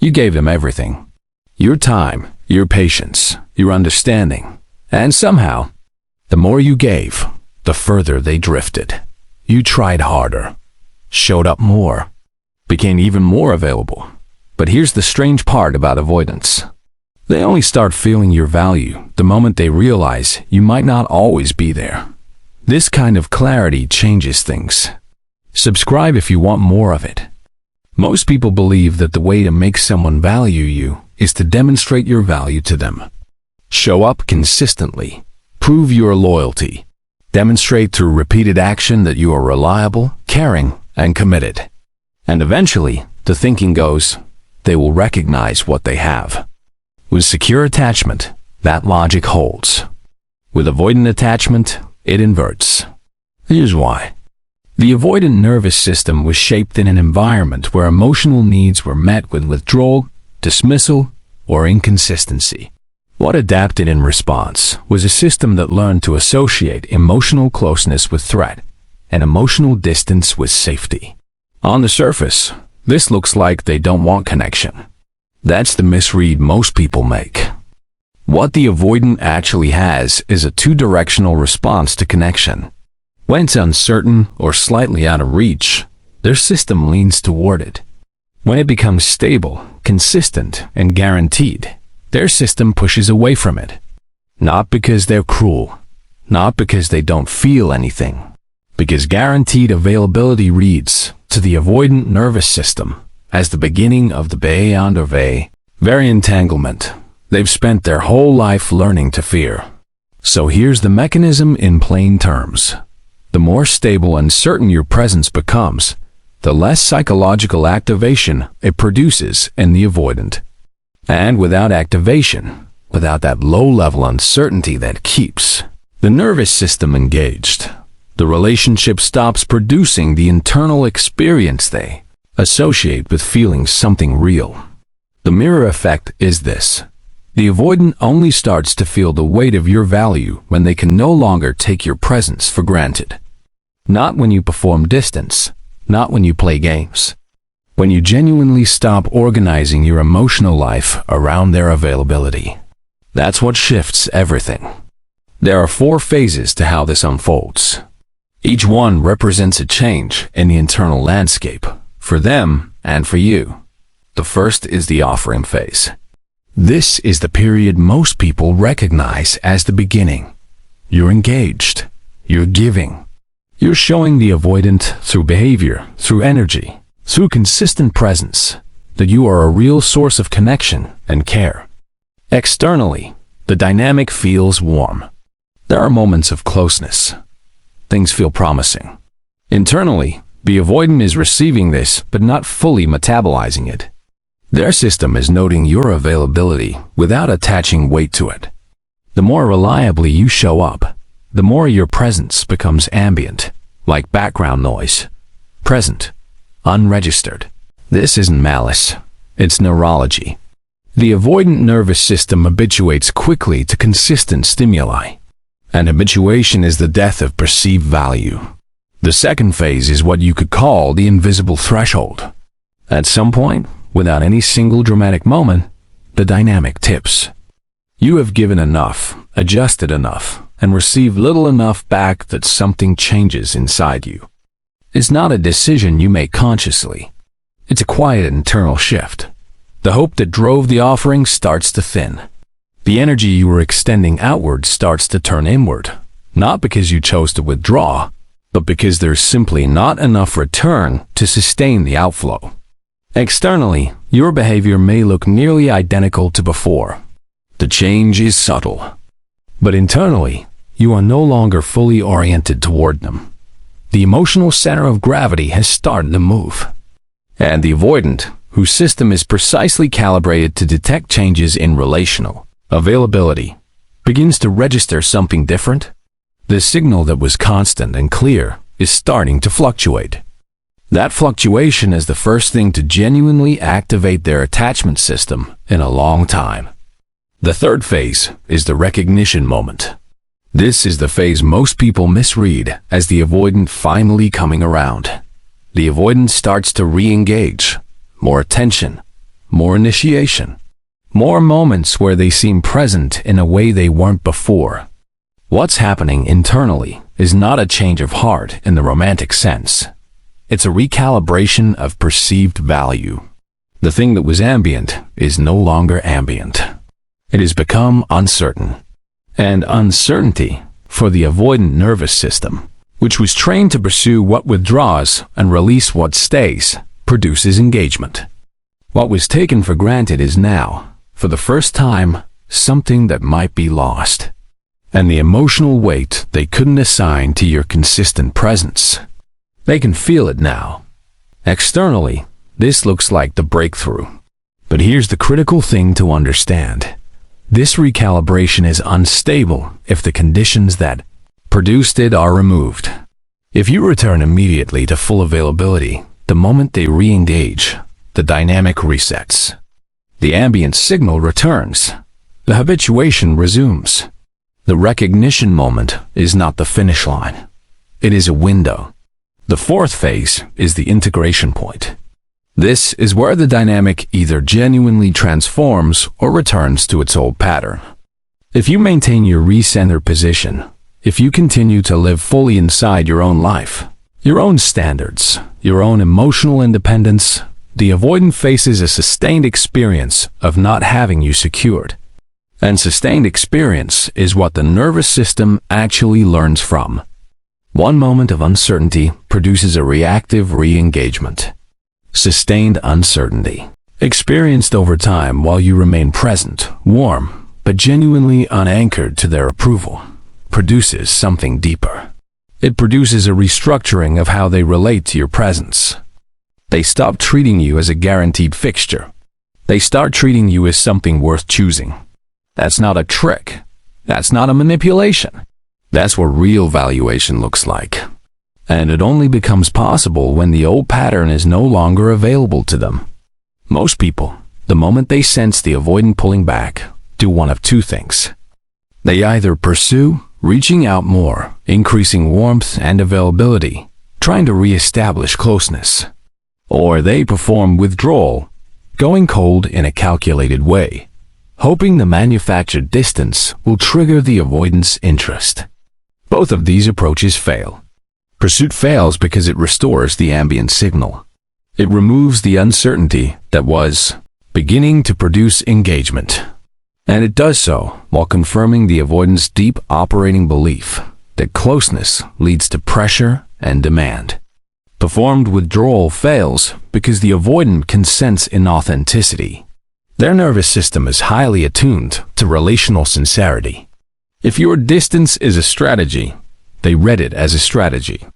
You gave them everything. Your time, your patience, your understanding. And somehow, the more you gave, the further they drifted. You tried harder, showed up more, became even more available. But here's the strange part about avoidance. They only start feeling your value the moment they realize you might not always be there. This kind of clarity changes things. Subscribe if you want more of it. Most people believe that the way to make someone value you is to demonstrate your value to them. Show up consistently. Prove your loyalty. Demonstrate through repeated action that you are reliable, caring, and committed. And eventually, the thinking goes, they will recognize what they have. With secure attachment, that logic holds. With avoidant attachment, it inverts. Here's why. The avoidant nervous system was shaped in an environment where emotional needs were met with withdrawal, dismissal, or inconsistency. What adapted in response was a system that learned to associate emotional closeness with threat and emotional distance with safety. On the surface, this looks like they don't want connection. That's the misread most people make. What the avoidant actually has is a two-directional response to connection. When it's uncertain or slightly out of reach, their system leans toward it. When it becomes stable, consistent, and guaranteed, their system pushes away from it. Not because they're cruel, not because they don't feel anything, because guaranteed availability reads to the avoidant nervous system as the beginning of the beyond of a very entanglement they've spent their whole life learning to fear. So here's the mechanism in plain terms. The more stable and certain your presence becomes, the less psychological activation it produces in the avoidant. And without activation, without that low-level uncertainty that keeps the nervous system engaged, the relationship stops producing the internal experience they associate with feeling something real. The mirror effect is this. The avoidant only starts to feel the weight of your value when they can no longer take your presence for granted. Not when you perform distance, not when you play games. When you genuinely stop organizing your emotional life around their availability. That's what shifts everything. There are 4 phases to how this unfolds. Each one represents a change in the internal landscape, for them and for you. The first is the offering phase. This is the period most people recognize as the beginning. You're engaged. You're giving. You're showing the avoidant through behavior, through energy, through consistent presence, that you are a real source of connection and care. Externally, the dynamic feels warm. There are moments of closeness. Things feel promising. Internally, the avoidant is receiving this but not fully metabolizing it. Their system is noting your availability without attaching weight to it. The more reliably you show up, the more your presence becomes ambient, like background noise. Present, unregistered. This isn't malice, it's neurology. The avoidant nervous system habituates quickly to consistent stimuli, and habituation is the death of perceived value. The second phase is what you could call the invisible threshold. At some point, without any single dramatic moment, the dynamic tips. You have given enough, adjusted enough, and received little enough back that something changes inside you. It's not a decision you make consciously. It's a quiet internal shift. The hope that drove the offering starts to thin. The energy you were extending outward starts to turn inward, not because you chose to withdraw, but because there's simply not enough return to sustain the outflow. Externally, your behavior may look nearly identical to before. The change is subtle. But internally, you are no longer fully oriented toward them. The emotional center of gravity has started to move. And the avoidant, whose system is precisely calibrated to detect changes in relational availability, begins to register something different. The signal that was constant and clear is starting to fluctuate. That fluctuation is the first thing to genuinely activate their attachment system in a long time. The third phase is the recognition moment. This is the phase most people misread as the avoidant finally coming around. The avoidant starts to re-engage, more attention, more initiation, more moments where they seem present in a way they weren't before. What's happening internally is not a change of heart in the romantic sense. It's a recalibration of perceived value. The thing that was ambient is no longer ambient. It has become uncertain. And uncertainty, for the avoidant nervous system, which was trained to pursue what withdraws and release what stays, produces engagement. What was taken for granted is now, for the first time, something that might be lost. And the emotional weight they couldn't assign to your consistent presence. They can feel it now. Externally, this looks like the breakthrough. But here's the critical thing to understand. This recalibration is unstable if the conditions that produced it are removed. If you return immediately to full availability, the moment they re-engage, the dynamic resets. The ambient signal returns. The habituation resumes. The recognition moment is not the finish line. It is a window. The fourth phase is the integration point. This is where the dynamic either genuinely transforms or returns to its old pattern. If you maintain your recenter position, if you continue to live fully inside your own life, your own standards, your own emotional independence, the avoidant faces a sustained experience of not having you secured. And sustained experience is what the nervous system actually learns from. One moment of uncertainty produces a reactive re-engagement. Sustained uncertainty, experienced over time while you remain present, warm, but genuinely unanchored to their approval, produces something deeper. It produces a restructuring of how they relate to your presence. They stop treating you as a guaranteed fixture. They start treating you as something worth choosing. That's not a trick. That's not a manipulation. That's what real valuation looks like. And it only becomes possible when the old pattern is no longer available to them. Most people, the moment they sense the avoidant pulling back, do one of two things. They either pursue, reaching out more, increasing warmth and availability, trying to re-establish closeness. Or they perform withdrawal, going cold in a calculated way, hoping the manufactured distance will trigger the avoidant's interest. Both of these approaches fail. Pursuit fails because it restores the ambient signal. It removes the uncertainty that was beginning to produce engagement. And it does so while confirming the avoidant's deep operating belief that closeness leads to pressure and demand. Performed withdrawal fails because the avoidant can sense inauthenticity. Their nervous system is highly attuned to relational sincerity. If your distance is a strategy, they read it as a strategy.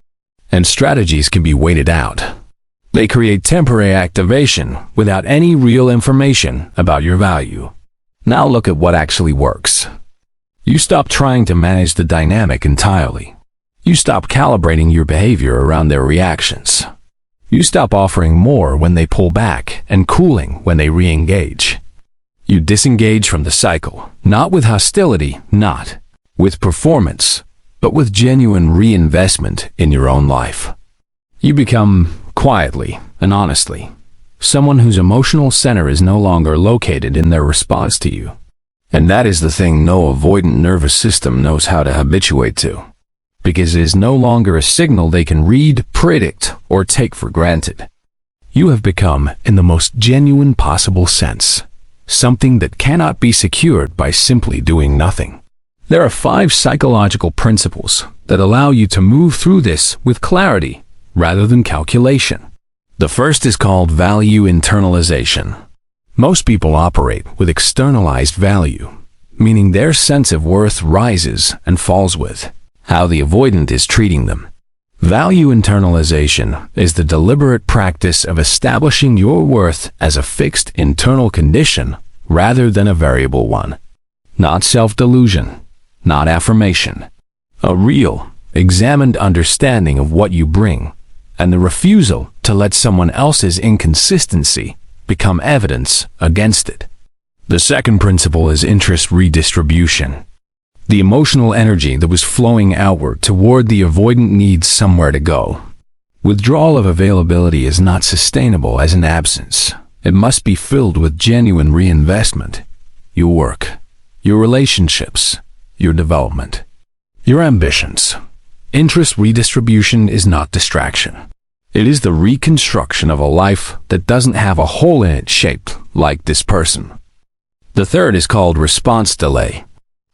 And strategies can be weighted out. They create temporary activation without any real information about your value. Now look at what actually works. You stop trying to manage the dynamic entirely. You stop calibrating your behavior around their reactions. You stop offering more when they pull back and cooling when they re-engage. You disengage from the cycle, not with hostility, not with performance, but with genuine reinvestment in your own life. You become, quietly and honestly, someone whose emotional center is no longer located in their response to you. And that is the thing no avoidant nervous system knows how to habituate to, because it is no longer a signal they can read, predict, or take for granted. You have become, in the most genuine possible sense, something that cannot be secured by simply doing nothing. There are 5 psychological principles that allow you to move through this with clarity rather than calculation. The first is called value internalization. Most people operate with externalized value, meaning their sense of worth rises and falls with how the avoidant is treating them. Value internalization is the deliberate practice of establishing your worth as a fixed internal condition rather than a variable one. Not self-delusion. Not affirmation. A real, examined understanding of what you bring, and the refusal to let someone else's inconsistency become evidence against it. The second principle is interest redistribution. The emotional energy that was flowing outward toward the avoidant needs somewhere to go. Withdrawal of availability is not sustainable as an absence. It must be filled with genuine reinvestment. Your work, your relationships, your development, your ambitions. Interest redistribution is not distraction. It is the reconstruction of a life that doesn't have a hole in it shaped like this person. The third is called response delay.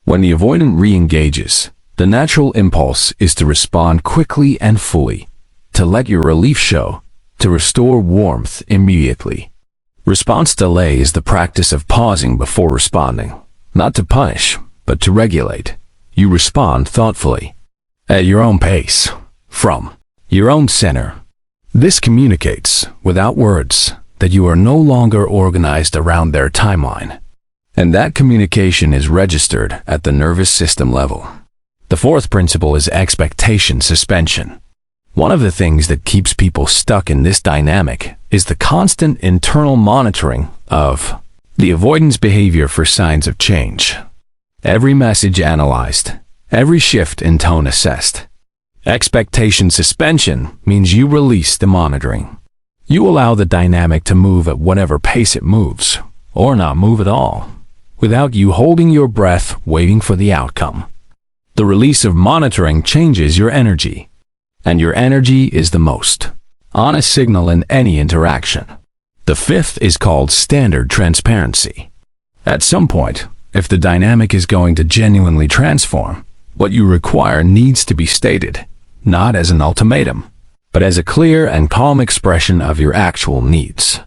When the avoidant re-engages, the natural impulse is to respond quickly and fully, to let your relief show, to restore warmth immediately. Response delay is the practice of pausing before responding, not to punish, but to regulate. You respond thoughtfully, at your own pace, from your own center. This communicates, without words, that you are no longer organized around their timeline. And that communication is registered at the nervous system level. The fourth principle is expectation suspension. One of the things that keeps people stuck in this dynamic is the constant internal monitoring of the avoidance behavior for signs of change. Every message analyzed, every shift in tone assessed. Expectation suspension means you release the monitoring. You allow the dynamic to move at whatever pace it moves, or not move at all, without you holding your breath waiting for the outcome. The release of monitoring changes your energy, and your energy is the most honest signal in any interaction. The fifth is called standard transparency. At some point, if the dynamic is going to genuinely transform, what you require needs to be stated, not as an ultimatum, but as a clear and calm expression of your actual needs.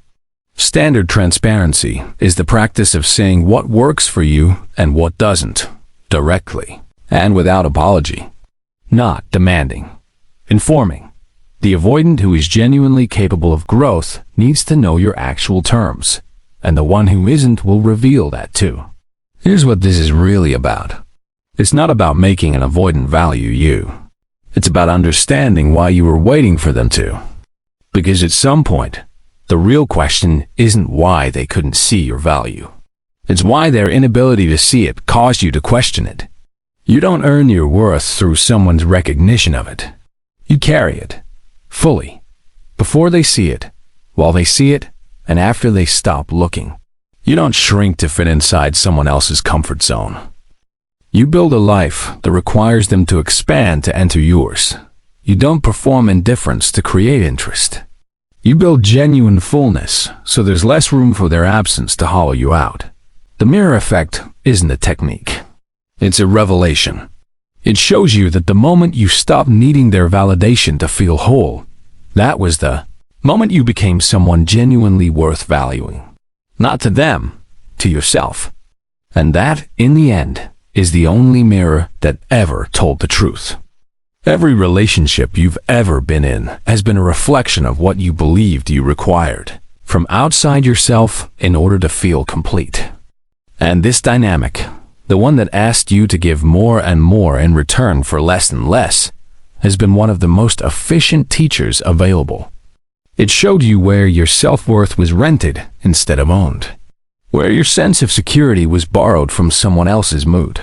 Standard transparency is the practice of saying what works for you and what doesn't, directly, and without apology. Not demanding. Informing. The avoidant who is genuinely capable of growth needs to know your actual terms, and the one who isn't will reveal that too. Here's what this is really about. It's not about making an avoidant value you. It's about understanding why you were waiting for them to. Because at some point, the real question isn't why they couldn't see your value. It's why their inability to see it caused you to question it. You don't earn your worth through someone's recognition of it. You carry it, fully, before they see it, while they see it, and after they stop looking. You don't shrink to fit inside someone else's comfort zone. You build a life that requires them to expand to enter yours. You don't perform indifference to create interest. You build genuine fullness, so there's less room for their absence to hollow you out. The mirror effect isn't a technique. It's a revelation. It shows you that the moment you stopped needing their validation to feel whole, that was the moment you became someone genuinely worth valuing. Not to them, to yourself. And that, in the end, is the only mirror that ever told the truth. Every relationship you've ever been in has been a reflection of what you believed you required from outside yourself in order to feel complete. And this dynamic, the one that asked you to give more and more in return for less and less, has been one of the most efficient teachers available. It showed you where your self-worth was rented instead of owned, where your sense of security was borrowed from someone else's mood,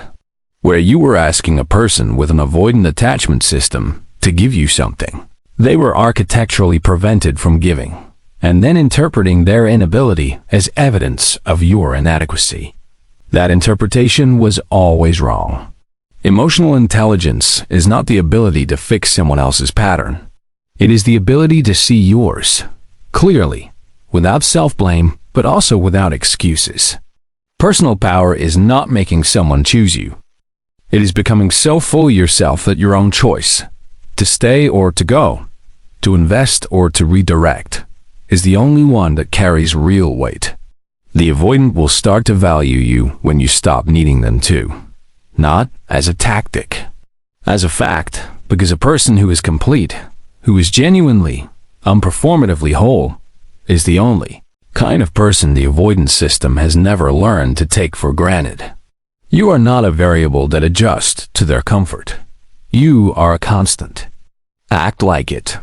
where you were asking a person with an avoidant attachment system to give you something they were architecturally prevented from giving, and then interpreting their inability as evidence of your inadequacy. That interpretation was always wrong. Emotional intelligence is not the ability to fix someone else's pattern. It is the ability to see yours, clearly, without self-blame, but also without excuses. Personal power is not making someone choose you. It is becoming so full of yourself that your own choice, to stay or to go, to invest or to redirect, is the only one that carries real weight. The avoidant will start to value you when you stop needing them to, not as a tactic, as a fact, because a person who is complete, who is genuinely, unperformatively whole, is the only kind of person the avoidance system has never learned to take for granted. You are not a variable that adjusts to their comfort. You are a constant. Act like it.